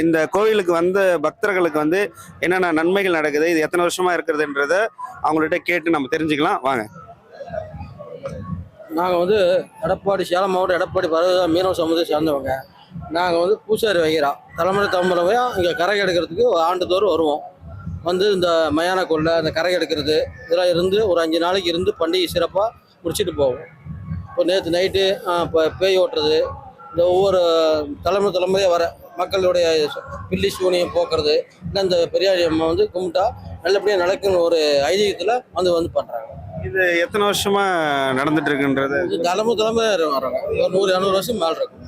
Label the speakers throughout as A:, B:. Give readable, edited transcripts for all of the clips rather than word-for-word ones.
A: இந்த கோயிலுக்கு வந்து பக்தர்களுக்கு வந்து என்னென்ன நன்மைகள் நடக்குது, இது எத்தனை வருஷமா இருக்கிறதுன்றத அவங்கள்ட்ட கேட்டு நம்ம தெரிஞ்சுக்கலாம் வாங்க.
B: நாங்கள் வந்து எடப்பாடி சேலம் மாவட்டம் எடப்பாடி பரவ மீனவ சமுதாயம் சேர்ந்தவங்க. நாங்கள் வந்து பூசாரி வைக்கிறோம். தலைமுறையாக இங்கே கரை எடுக்கிறதுக்கு ஆண்டுதோறும் வருவோம். வந்து இந்த மயான கொள்ளை இந்த கரை எடுக்கிறது இதெல்லாம் இருந்து ஒரு 5 நாளைக்கு இருந்து பண்டிகை சிறப்பாக முடிச்சுட்டு போவோம். இப்போ நேற்று நைட்டு இப்போ பேய் ஓட்டுறது, இந்த ஒவ்வொரு தலைமுறையாக வர மக்களுடைய பில்லி சூனியம் போக்குறது, இல்லை இந்த பெரியாரி அம்மா வந்து கும்பிட்டா நல்லபடியாக நடக்குன்னு ஒரு ஐதீகத்தில் வந்து பண்ணுறாங்க.
A: இது எத்தனை வருஷமா நடந்துட்டு இருக்குன்றது
B: தலைமை வராங்க. ஒரு 100-200 வருஷம் மேலே இருக்கும்.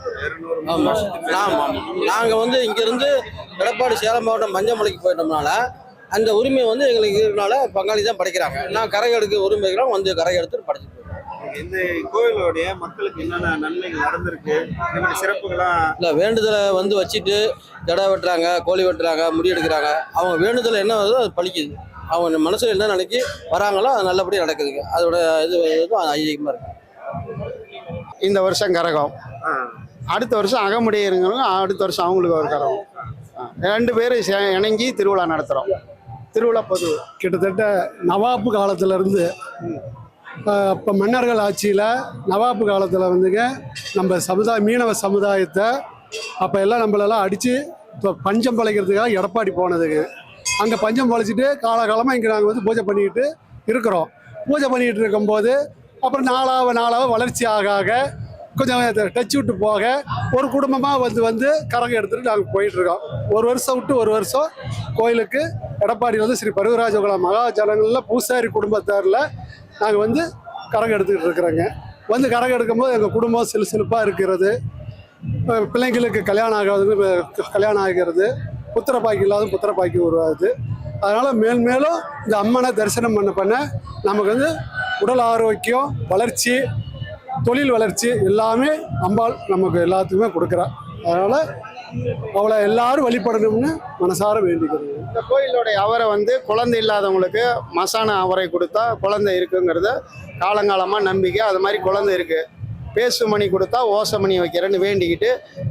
B: ஆமாம். நாங்கள் வந்து இங்கேருந்து எடப்பாடி சேலம் மாவட்டம் மஞ்சமலைக்கு போயிட்டோம்னால அந்த உரிமை வந்து எங்களுக்கு இருக்கிறனால பங்காளி தான் படைக்கிறாங்க. நான் கரை எடுக்க உரிமைகளும் வந்து கரை எடுத்து படைச்சிட்டு போயிருக்கோம்.
A: இந்த கோயிலுடைய மக்களுக்கு என்னென்ன நன்மைகள் நடந்திருக்கு, சிறப்புகளாம்
B: இல்லை வேண்டுதலை வந்து வச்சுட்டு ஜடை வெட்டுறாங்க, கோழி வெட்டுறாங்க, முடி எடுக்கிறாங்க. அவங்க வேண்டுதல் என்ன வருதோ அது பழிக்குது. அவங்க மனசில் என்ன நினைக்கி வராங்களோ அது நல்லபடியாக நடக்குதுங்க. அதோட இது ஐதீகமாக இருக்கு.
C: இந்த வருஷம் கரகம், அடுத்த வருஷம் அகமுடையருங்க, அடுத்த வருஷம் அவங்களுக்கு ஒரு கரகம். 2 பேரும் இணங்கி திருவிழா நடத்துகிறோம். திருவிழா பொது
D: கிட்டத்தட்ட நவாப்பு காலத்திலேருந்து இப்போ மன்னர்கள் ஆட்சியில் நவாப்பு காலத்தில் வந்துங்க நம்ம மீனவ சமுதாயத்தை அப்போ எல்லாம் நம்மளெல்லாம் அடித்து இப்போ பஞ்சம் பழைக்கிறதுக்காக எடப்பாடி போனதுங்க. அங்கே பஞ்சம் பழைச்சிட்டு காலகாலமாக இங்கே நாங்கள் வந்து பூஜை பண்ணிக்கிட்டு இருக்கிறோம். பூஜை பண்ணிக்கிட்டு இருக்கும்போது அப்புறம் நாளாக வளர்ச்சி ஆக கொஞ்சம் டச் விட்டு போக ஒரு குடும்பமாக வந்து கரகம் எடுத்துகிட்டு நாங்கள் போயிட்டுருக்கோம். ஒரு வருஷம் விட்டு ஒரு வருஷம் கோயிலுக்கு எடப்பாடி வந்து ஸ்ரீ பருவராஜகுலம் மகாஜனங்களில் பூசாரி குடும்பத்தாரில் நாங்கள் வந்து கரகம் எடுத்துக்கிட்டு இருக்கிறோங்க. வந்து கரகம் எடுக்கும்போது எங்கள் குடும்பம் சிலுசிலுப்பாக இருக்கிறது, பிள்ளைங்களுக்கு கல்யாணம் ஆகிறது, புத்திரப்பாக்கி இல்லாத புத்திரப்பாக்கி உருவாகுது. அதனால் மேலும் இந்த அம்மனை தரிசனம் பண்ண நமக்கு வந்து உடல் ஆரோக்கியம், வளர்ச்சி, தொழில் வளர்ச்சி எல்லாமே அம்பாள் நமக்கு எல்லாத்துக்குமே கொடுக்குறா. அதனால் அவளை எல்லாரும் வழிபடணும்னு மனசார வேண்டிக்கிறது.
C: இந்த கோயிலுடைய அவரை வந்து குழந்தை இல்லாதவங்களுக்கு மசான அவரை கொடுத்தா குழந்தை இருக்குங்கிறது காலங்காலமாக நம்பிக்கை. அது மாதிரி குழந்தை இருக்குது. பேசுமணி கொடுத்தா ஓசமணி வைக்கிறேன்னு வேண்டிக்கிட்டு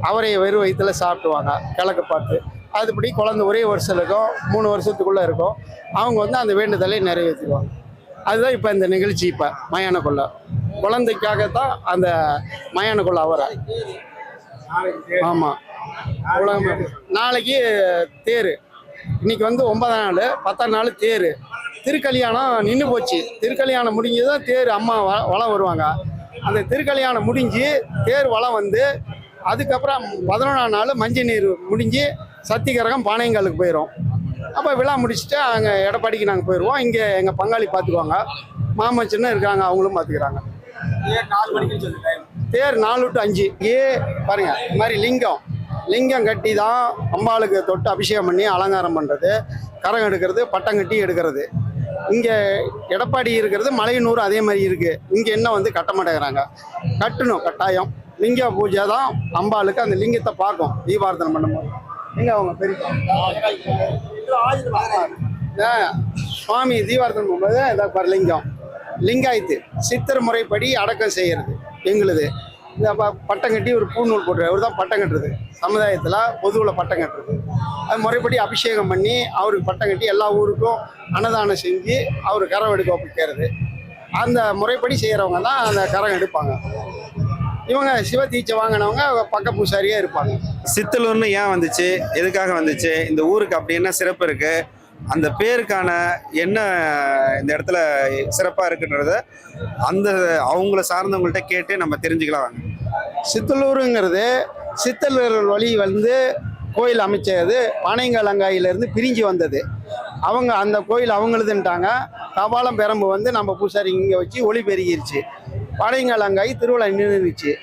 C: அவரையை வெறும் வயிற்றில் சாப்பிடுவாங்க கிழக்கு பார்த்து. அதுபடி குழந்தை ஒரே வருஷம் இருக்கும், 3 வருஷத்துக்குள்ளே இருக்கும். அவங்க வந்து அந்த வேண்டுதலை நிறைவேற்றுவாங்க. அதுதான் இப்போ இந்த நிகழ்ச்சி. இப்போ மயான கொள்ளை குழந்தைக்காகத்தான் அந்த மயான கொள்ளை அவரை. ஆமாம், நாளைக்கு தேர். இன்னைக்கு வந்து 9ஆம் நாள், 10ஆம் நாள் தேர். திருக்கல்யாணம் நின்று போச்சு. திருக்கல்யாணம் முடிஞ்சுதான் தேர் அம்மா வளம் வருவாங்க. அந்த திருக்கல்யாணம் முடிஞ்சு தேர் வளம் வந்து அதுக்கப்புறம் 11ஆம் நாள் மஞ்சள் நீர் முடிஞ்சு சத்திகரகம் பானையங்காலுக்கு போயிடும். அப்போ விழா முடிச்சுட்டு அங்கே எடப்பாடிக்கு நாங்கள் போயிடுவோம். இங்கே எங்கள் பங்காளி பார்த்துக்குவாங்க, மாமச்சின்னு இருக்காங்க, அவங்களும் பார்த்துக்கிறாங்க. தேர் 4 to 5. பாருங்க, இந்த மாதிரி லிங்கம் கட்டி தான் அம்பாளுக்கு தொட்டு அபிஷேகம் பண்ணி அலங்காரம் பண்ணுறது, கரம் எடுக்கிறது, பட்டம் கட்டி எடுக்கிறது. இங்கே எடப்பாடி இருக்கிறது மலையனூர் அதே மாதிரி இருக்குது. இங்கே என்ன வந்து கட்ட மாட்டேங்கிறாங்க, கட்டணும் கட்டாயம். லிங்க பூஜை தான் அம்பாளுக்கு. அந்த லிங்கத்தை பார்க்கும் தீபார்த்தனை பண்ணும்போது. எங்கே அவங்க பெரிய சுவாமி தீபார்த்தனை பண்ணும்போது இதை லிங்காயத்து சித்தர் முறைப்படி அடக்கம் செய்கிறது எங்களுது. இந்த பட்டம் கட்டி ஒரு பூநூல் போட்டுரு, அவர் தான் பட்டம் கட்டுறது. சமுதாயத்தில் பொதுவில் பட்டம் கட்டுறது. அது முறைப்படி அபிஷேகம் பண்ணி அவருக்கு பட்டம் கட்டி எல்லா ஊருக்கும் அன்னதானம் செஞ்சு அவர் கரம் எடுக்க வைக்கிறது. அந்த முறைப்படி செய்கிறவங்க தான் அந்த கரம் எடுப்பாங்க. இவங்க சிவ தீட்சை வாங்கினவங்க பக்க பூசாரியாக இருப்பாங்க.
A: சித்தலூர்னு ஏன் வந்துச்சு, எதுக்காக வந்துச்சு, இந்த ஊருக்கு அப்படி என்ன சிறப்பு இருக்குது, அந்த பேருக்கான என்ன இந்த இடத்துல சிறப்பாக இருக்குன்றத அந்த அவங்கள சார்ந்தவங்கள்ட்ட கேட்டு நம்ம தெரிஞ்சுக்கலாம் வாங்க.
C: சித்தலூருங்கிறது சித்தலூர் வழி வந்து கோயில் அமைச்சது பானைங்கலங்காயிலேருந்து பிரிஞ்சு வந்தது. அவங்க அந்த கோயில் அவங்களுதுன்ட்டாங்க. கபாலம் பெரம்பு வந்து நம்ம பூசாரி இங்கே வச்சு ஒளி பெருகிருச்சு. பானைங்கலங்காய் திருவிழா நின்றுச்சு.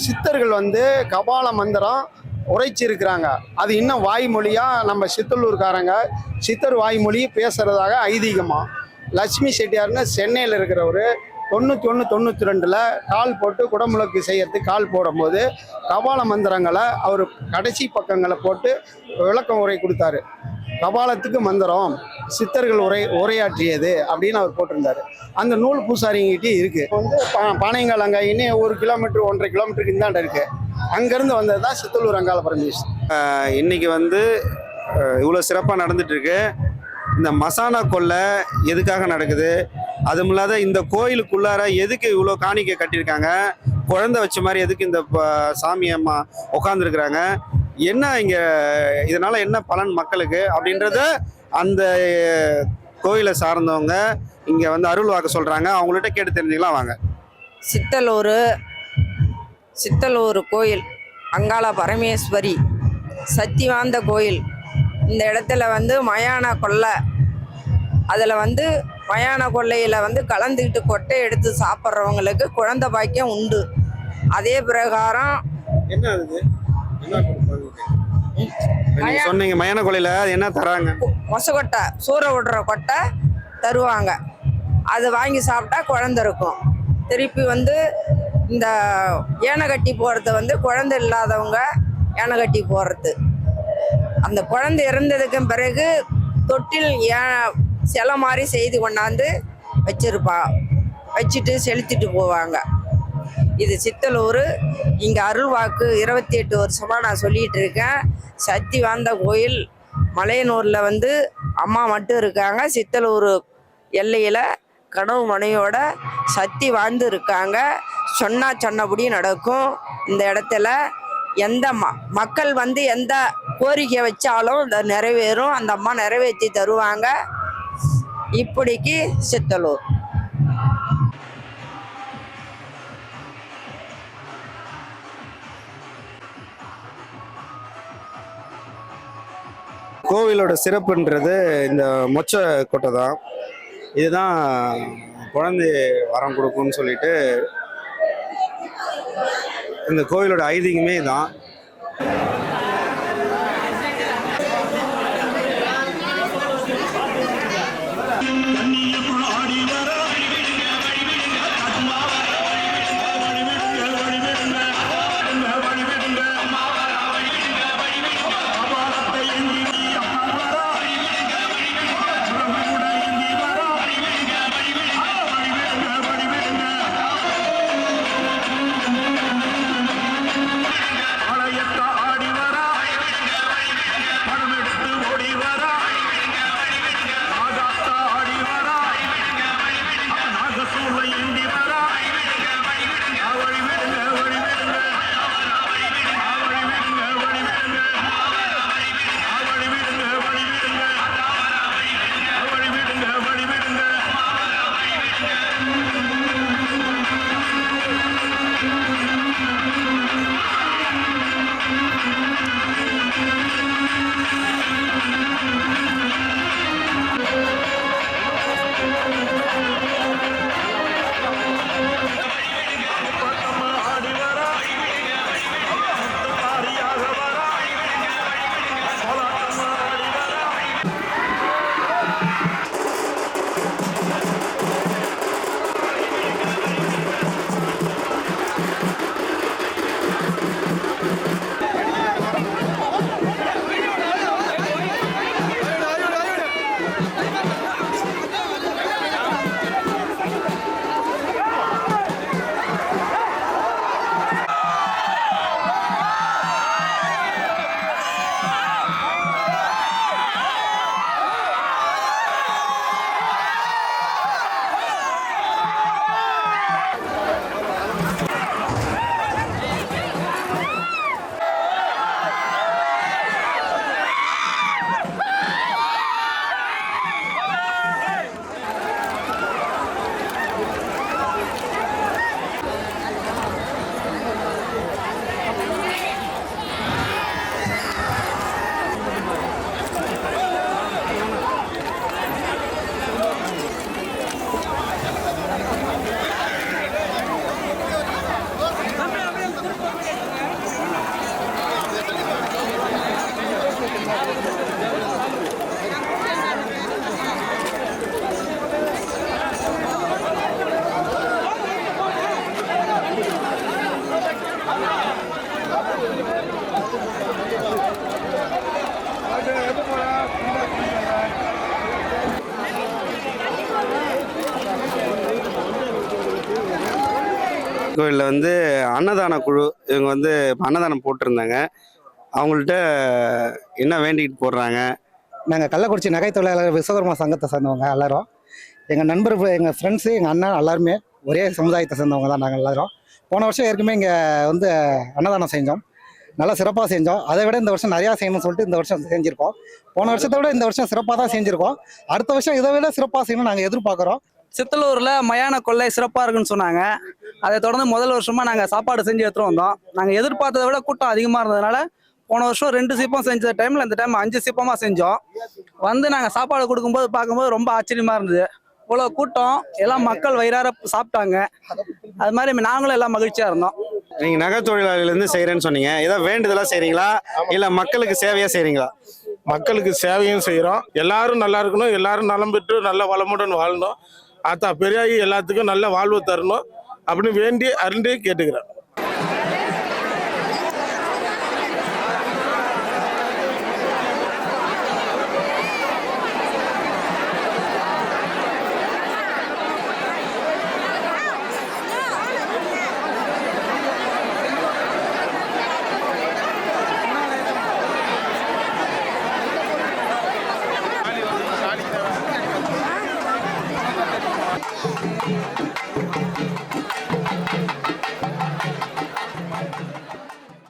C: சித்தர்கள் வந்து கபால மந்திரம் உரைச்சிருக்கிறாங்க. அது இன்னும் வாய்மொழியாக நம்ம சித்தலூர்காரங்க சித்தர் வாய்மொழி பேசுகிறதாக ஐதீகமாக. லட்சுமி செட்டியார்னு சென்னையில் இருக்கிறவர் 91-92 கால் போட்டு குடமுழுக்கு செய்யறதுக்கு கால் போடும்போது கபால மந்திரங்களை அவர் கடைசி பக்கங்களை போட்டு விளக்கம் உரை கொடுத்தாரு. கபாலத்துக்கு மந்திரம் சித்தர்கள் உரையாற்றியது அப்படின்னு அவர் போட்டிருந்தாரு. அந்த நூல் பூசாரிங்கிட்டே இருக்கு. வந்து பானையங்கால் அங்காயின்னு 1 கிலோமீட்டர் 1.5 கிலோமீட்டருக்கு இந்தாண்ட இருக்கு. அங்கேருந்து வந்தது தான் சித்தலூர் அங்காள பரமேஸ்வரி.
A: இன்னைக்கு வந்து இவ்வளோ சிறப்பாக நடந்துட்டு இருக்கு. இந்த மசானா கொள்ளை எதுக்காக நடக்குது, அதுவும் இல்லாத இந்த கோயிலுக்குள்ளார எதுக்கு இவ்வளோ காணிக்கை கட்டியிருக்காங்க, குழந்தை வச்ச மாதிரி எதுக்கு இந்த சாமி அம்மா உட்காந்துருக்குறாங்க, என்ன இங்கே இதனால என்ன பலன் மக்களுக்கு அப்படின்றத அந்த கோயிலை சார்ந்தவங்க இங்கே வந்து அருள் வாக்கு சொல்கிறாங்க. அவங்கள்ட்ட கேட்டு தெரிஞ்சுக்கலாம் வாங்க.
E: சித்தலூர் கோயில் அங்காள பரமேஸ்வரி சக்தி வாய்ந்த கோயில். இந்த இடத்துல வந்து மயான கொள்ளை, அதில் வந்து மயான கொள்ளையில் வந்து கலந்துக்கிட்டு கொட்டை எடுத்து சாப்பிட்றவங்களுக்கு குழந்தை பாக்கியம் உண்டு. அதே பிரகாரம்
A: என்ன ஆகுது, சொன்னீங்க மயான கொள்ளையில் என்ன தராங்க?
E: மொசக்கொட்டை, சூற விடுற கொட்டை தருவாங்க. அது வாங்கி சாப்பிட்டா குழந்தை இருக்கும். திருப்பி வந்து இந்த ஏனை கட்டி போகிறது வந்து குழந்தை இல்லாதவங்க ஏனை கட்டி போகிறது. அந்த குழந்தை இறந்ததுக்கு பிறகு தொட்டில் சிலை மாதிரி செய்து கொண்டாந்து வச்சுட்டு செலுத்திட்டு போவாங்க. இது சித்தலூர். இங்கே அருள்வாக்கு 28 வருஷமாக நான் சொல்லிகிட்டு இருக்கேன். சக்தி வாய்ந்த கோயில். மலையனூரில் வந்து அம்மா மட்டும் இருக்காங்க. சித்தலூர் எல்லையில் கனவு மனையோட சக்தி வாழ்ந்து இருக்காங்க. சொன்னபடி நடக்கும். இந்த இடத்துல எந்த மக்கள் வந்து எந்த கோரிக்கை வச்சாலும் இந்த நிறைவேறும். அந்த அம்மா நிறைவேற்றி தருவாங்க. இப்படிக்கு சித்தலூர்.
A: கோவிலோட சிறப்புன்றது இந்த மொச்சை கொட்டை தான். இதுதான் குழந்தை வரம் கொடுக்கும்னு சொல்லிட்டு இந்த கோவிலோட ஐதீகமே தான்.
F: ஆடி
A: கோயிலில் வந்து அன்னதான குழு இவங்க வந்து அன்னதானம் போட்டிருந்தாங்க. அவங்கள்ட்ட என்ன வேண்டிகிட்டு போடுறாங்க?
F: நாங்கள் கள்ளக்குறிச்சி நகை தொழிலாளர் விஸ்வகர்மா சங்கத்தை சேர்ந்தவங்க எல்லாரும். எங்கள் நண்பர்கள், எங்கள் ஃப்ரெண்ட்ஸு, எங்கள் அண்ணன் எல்லாருமே ஒரே சமுதாயத்தை சேர்ந்தவங்க தான் நாங்கள் எல்லாரும். போன வருஷம் ஏற்கனவே இங்கே வந்து அன்னதானம் செஞ்சோம், நல்லா சிறப்பாக செஞ்சோம். அதை விட இந்த வருஷம் நிறையா செய்யணும்னு சொல்லிட்டு இந்த வருஷம் செஞ்சுருக்கோம். போன வருஷத்தை விட இந்த வருஷம் சிறப்பாக தான் செஞ்சுருக்கோம். அடுத்த வருஷம் இதை விட சிறப்பாக செய்யணும்னு நாங்கள் எதிர்பார்க்குறோம்.
G: சித்தலூரில் மயான கொள்ளை சிறப்பாக இருக்குன்னு சொன்னாங்க. அதை தொடர்ந்து முதல் வருஷமாக நாங்கள் சாப்பாடு செஞ்சு எடுத்துகிட்டு வந்தோம். நாங்கள் எதிர்பார்த்ததை விட கூட்டம் அதிகமாக இருந்ததுனால போன வருஷம் 2 சிப்பம் செஞ்ச டைமில் இந்த டைம் 5 சிப்பமாக செஞ்சோம். வந்து நாங்கள் சாப்பாடு கொடுக்கும்போது பார்க்கும்போது ரொம்ப ஆச்சரியமாக இருந்தது. இவ்வளோ கூட்டம், எல்லாம் மக்கள் வயிறார சாப்பிட்டாங்க. அது மாதிரி நாங்களும் எல்லாம் மகிழ்ச்சியாக இருந்தோம்.
A: நீங்கள் நகை தொழிலாளிலேருந்து செய்கிறேன்னு சொன்னீங்க. ஏதாவது வேண்டுதலாக செய்கிறீங்களா இல்லை மக்களுக்கு சேவையாக செய்கிறீங்களா?
H: மக்களுக்கு சேவையும் செய்கிறோம். எல்லாரும் நல்லா இருக்கணும், எல்லாரும் நலம் பெற்று நல்ல வளமுடன் வாழணும். பெரியாகி எல்லாத்துக்கும் நல்ல வாழ்வு தரணும் அப்படின்னு வேண்டி அருண்டி கேட்டுக்கிறேன்.